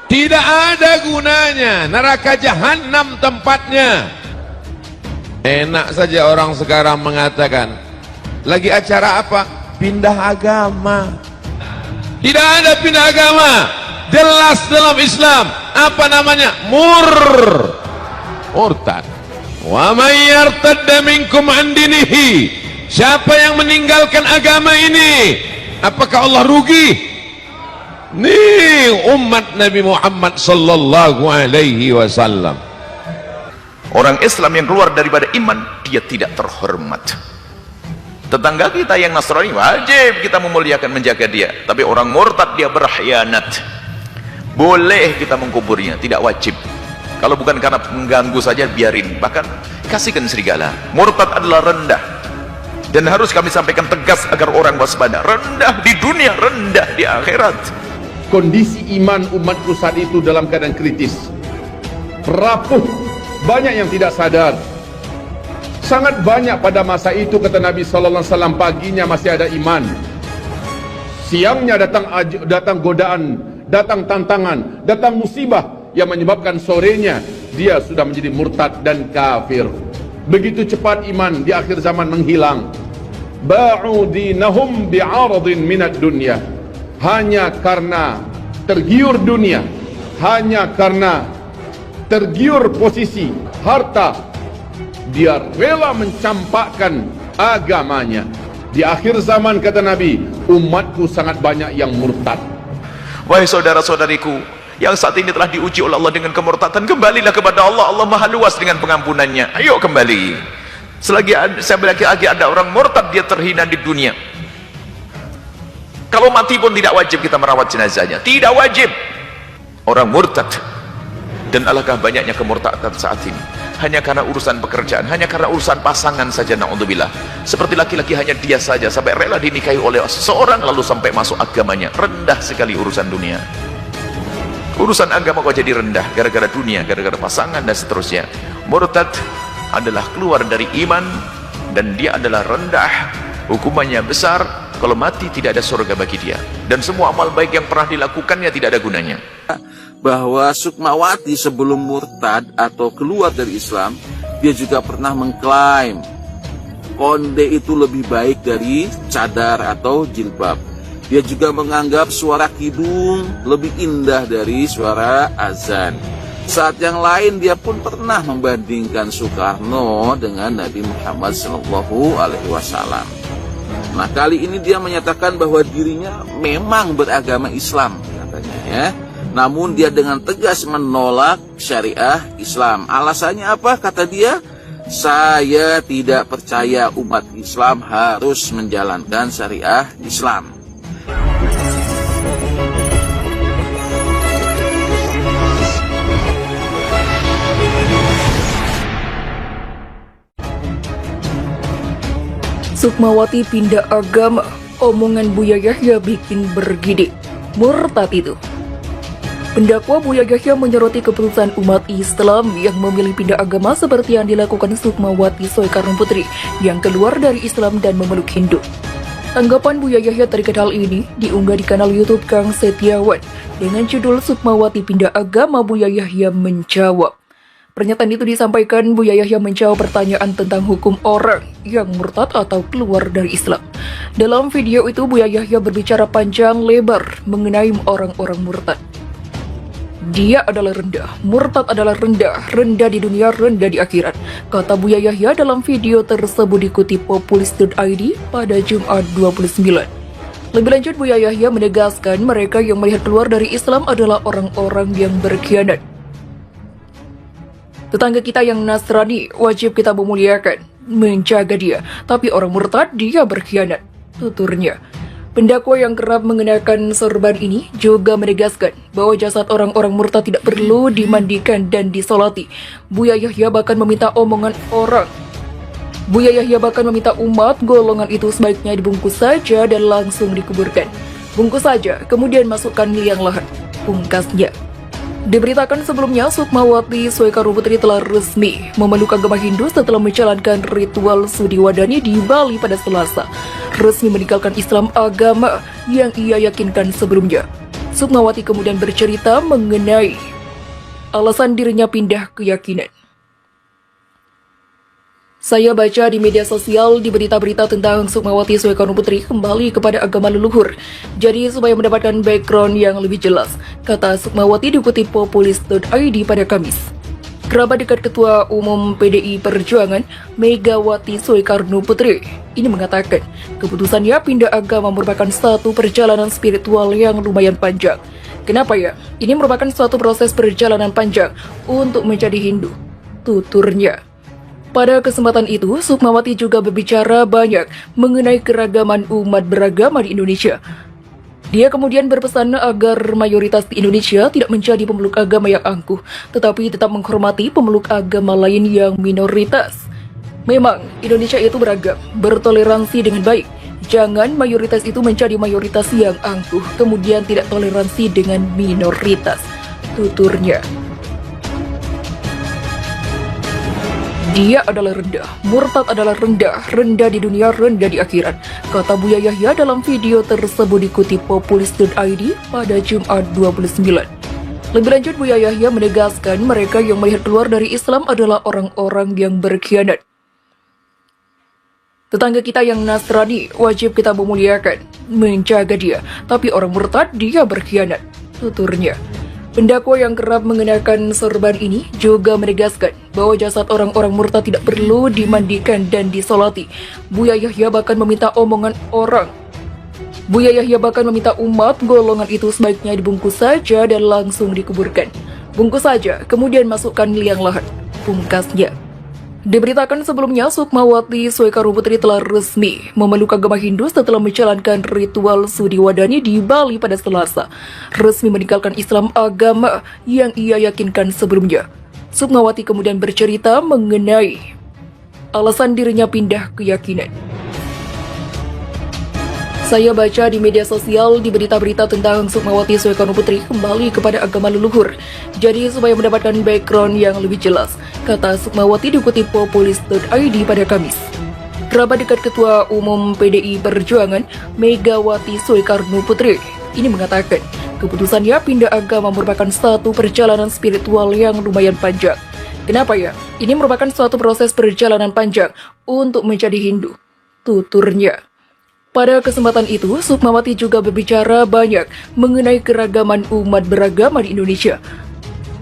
Tidak ada gunanya, neraka jahanam tempatnya. Enak saja orang sekarang mengatakan, lagi acara apa? Pindah agama. Tidak ada pindah agama. Jelas dalam Islam, apa namanya? Murtad. Wa may yartadda minkum an dinihi. Siapa yang meninggalkan agama ini, apakah Allah rugi? Nih umat Nabi Muhammad sallallahu alaihi wasallam. Orang Islam yang keluar daripada iman, dia tidak terhormat. Tetangga kita yang Nasrani wajib kita memuliakan, menjaga dia. Tapi orang murtad dia berkhianat. Boleh kita mengkuburnya, tidak wajib. Kalau bukan karena mengganggu saja biarin, bahkan kasihkan serigala. Murtad adalah rendah, dan harus kami sampaikan tegas agar orang waspada. Rendah di dunia, rendah di akhirat. Kondisi iman umatku saat itu dalam keadaan kritis, rapuh, banyak yang tidak sadar. Sangat banyak pada masa itu, kata Nabi SAW, paginya masih ada iman, siangnya datang godaan, datang tantangan, datang musibah yang menyebabkan sorenya dia sudah menjadi murtad dan kafir. Begitu cepat iman di akhir zaman menghilang. Ba'u dinahum bi'aradin minad dunya. Hanya karena tergiur dunia, hanya karena tergiur posisi, harta, dia rela mencampakkan agamanya. Di akhir zaman, kata Nabi, umatku sangat banyak yang murtad. Wahai saudara-saudariku yang saat ini telah diuji oleh Allah dengan kemurtadan, kembalilah kepada Allah. Allah maha luas dengan pengampunannya. Ayo kembali. Selagi ada orang murtad, dia terhina di dunia. Kalau mati pun tidak wajib kita merawat jenazahnya, tidak wajib. Orang murtad. Dan alangkah banyaknya kemurtadan saat ini, hanya karena urusan pekerjaan, hanya karena urusan pasangan saja, na'udzubillah. Seperti laki-laki hanya dia saja sampai rela dinikahi oleh seseorang lalu sampai masuk agamanya. Rendah sekali urusan dunia. Urusan agama kok jadi rendah gara-gara dunia, gara-gara pasangan dan seterusnya. Murtad adalah keluar dari iman, dan dia adalah rendah, hukumannya besar. Kalau mati tidak ada surga bagi dia, dan semua amal baik yang pernah dilakukannya tidak ada gunanya. Bahwa Sukmawati sebelum murtad atau keluar dari Islam, dia juga pernah mengklaim konde itu lebih baik dari cadar atau jilbab. Dia juga menganggap suara kidung lebih indah dari suara azan. Saat yang lain dia pun pernah membandingkan Soekarno dengan Nabi Muhammad SAW. Nah, kali ini dia menyatakan bahwa dirinya memang beragama Islam, katanya ya. Namun dia dengan tegas menolak syariah Islam. Alasannya apa? Kata dia, saya tidak percaya umat Islam harus menjalankan syariah Islam. Sukmawati pindah agama, omongan Buya Yahya bikin bergidik. Murtad itu. Pendakwa Buya Yahya menyoroti keputusan umat Islam yang memilih pindah agama seperti yang dilakukan Sukmawati Soekarno Putri yang keluar dari Islam dan memeluk Hindu. Tanggapan Buya Yahya terkait hal ini diunggah di kanal YouTube Kang Setiawan dengan judul Sukmawati pindah agama, Buya Yahya menjawab. Pernyataan itu disampaikan Buya Yahya menjawab pertanyaan tentang hukum orang yang murtad atau keluar dari Islam. Dalam video itu Buya Yahya berbicara panjang lebar mengenai orang-orang murtad. Dia adalah rendah, murtad adalah rendah, rendah di dunia, rendah di akhirat, kata Buya Yahya dalam video tersebut dikutip populis.id pada Jumat 29. Lebih lanjut, Buya Yahya menegaskan mereka yang melihat keluar dari Islam adalah orang-orang yang berkhianat. Tetangga kita yang Nasrani wajib kita memuliakan, menjaga dia, tapi orang murtad dia berkhianat, tuturnya. Pendakwa yang kerap mengenakan sorban ini juga menegaskan bahwa jasad orang-orang murtad tidak perlu dimandikan dan disolati. Buya Yahya bahkan meminta omongan orang. Buya Yahya bahkan meminta umat golongan itu sebaiknya dibungkus saja dan langsung dikuburkan. Bungkus saja, kemudian masukkan liang lahat, pungkasnya. Diberitakan sebelumnya, Sukmawati Soekarno Putri telah resmi memeluk agama Hindu setelah menjalankan ritual Sudiwadani di Bali pada Selasa. Resmi meninggalkan Islam, agama yang ia yakinkan sebelumnya. Sukmawati kemudian bercerita mengenai alasan dirinya pindah keyakinan. Saya baca di media sosial di berita-berita tentang Sukmawati Soekarno Putri kembali kepada agama leluhur. Jadi supaya mendapatkan background yang lebih jelas, kata Sukmawati dikutip populis.id pada Kamis. Kerabat dekat Ketua Umum PDI Perjuangan, Megawati Soekarno Putri, ini mengatakan keputusannya pindah agama merupakan satu perjalanan spiritual yang lumayan panjang. Kenapa ya? Ini merupakan suatu proses perjalanan panjang untuk menjadi Hindu, tuturnya. Pada kesempatan itu, Sukmawati juga berbicara banyak mengenai keragaman umat beragama di Indonesia. Dia kemudian berpesan agar mayoritas di Indonesia tidak menjadi pemeluk agama yang angkuh, tetapi tetap menghormati pemeluk agama lain yang minoritas. Memang, Indonesia itu beragam, bertoleransi dengan baik. Jangan mayoritas itu menjadi mayoritas yang angkuh, kemudian tidak toleransi dengan minoritas, tuturnya. Dia adalah rendah, murtad adalah rendah, rendah di dunia, rendah di akhirat, kata Buya Yahya dalam video tersebut dikutip populis.id pada Jumat 29. Lebih lanjut, Buya Yahya menegaskan mereka yang melihat keluar dari Islam adalah orang-orang yang berkhianat. Tetangga kita yang Nasrani wajib kita memuliakan, menjaga dia, tapi orang murtad dia berkhianat, tuturnya. Pendakwa yang kerap mengenakan sorban ini juga menegaskan bahwa jasad orang-orang murtad tidak perlu dimandikan dan disolati. Buya Yahya bahkan meminta umat golongan itu sebaiknya dibungkus saja dan langsung dikuburkan. Bungkus saja, kemudian masukkan liang lahat, pungkasnya. Diberitakan sebelumnya, Sukmawati Soekarno Putri telah resmi memeluk agama Hindu setelah menjalankan ritual Sudiwadani di Bali pada Selasa. Resmi meninggalkan Islam, agama yang ia yakinkan sebelumnya. Sukmawati kemudian bercerita mengenai alasan dirinya pindah keyakinan. Saya baca di media sosial di berita-berita tentang Sukmawati Soekarno Putri kembali kepada agama leluhur. Jadi supaya mendapatkan background yang lebih jelas, kata Sukmawati dikutip populis.id pada Kamis. Kerabat dekat Ketua Umum PDI Perjuangan, Megawati Soekarno Putri, ini mengatakan keputusannya pindah agama merupakan satu perjalanan spiritual yang lumayan panjang. Kenapa ya? Ini merupakan suatu proses perjalanan panjang untuk menjadi Hindu, tuturnya. Pada kesempatan itu, Sukmawati juga berbicara banyak mengenai keragaman umat beragama di Indonesia.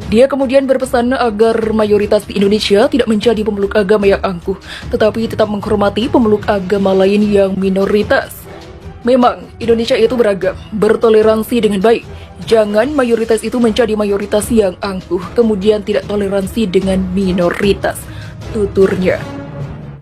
Dia kemudian berpesan agar mayoritas di Indonesia tidak menjadi pemeluk agama yang angkuh, tetapi tetap menghormati pemeluk agama lain yang minoritas. Memang, Indonesia itu beragam, bertoleransi dengan baik. Jangan mayoritas itu menjadi mayoritas yang angkuh, kemudian tidak toleransi dengan minoritas, tuturnya.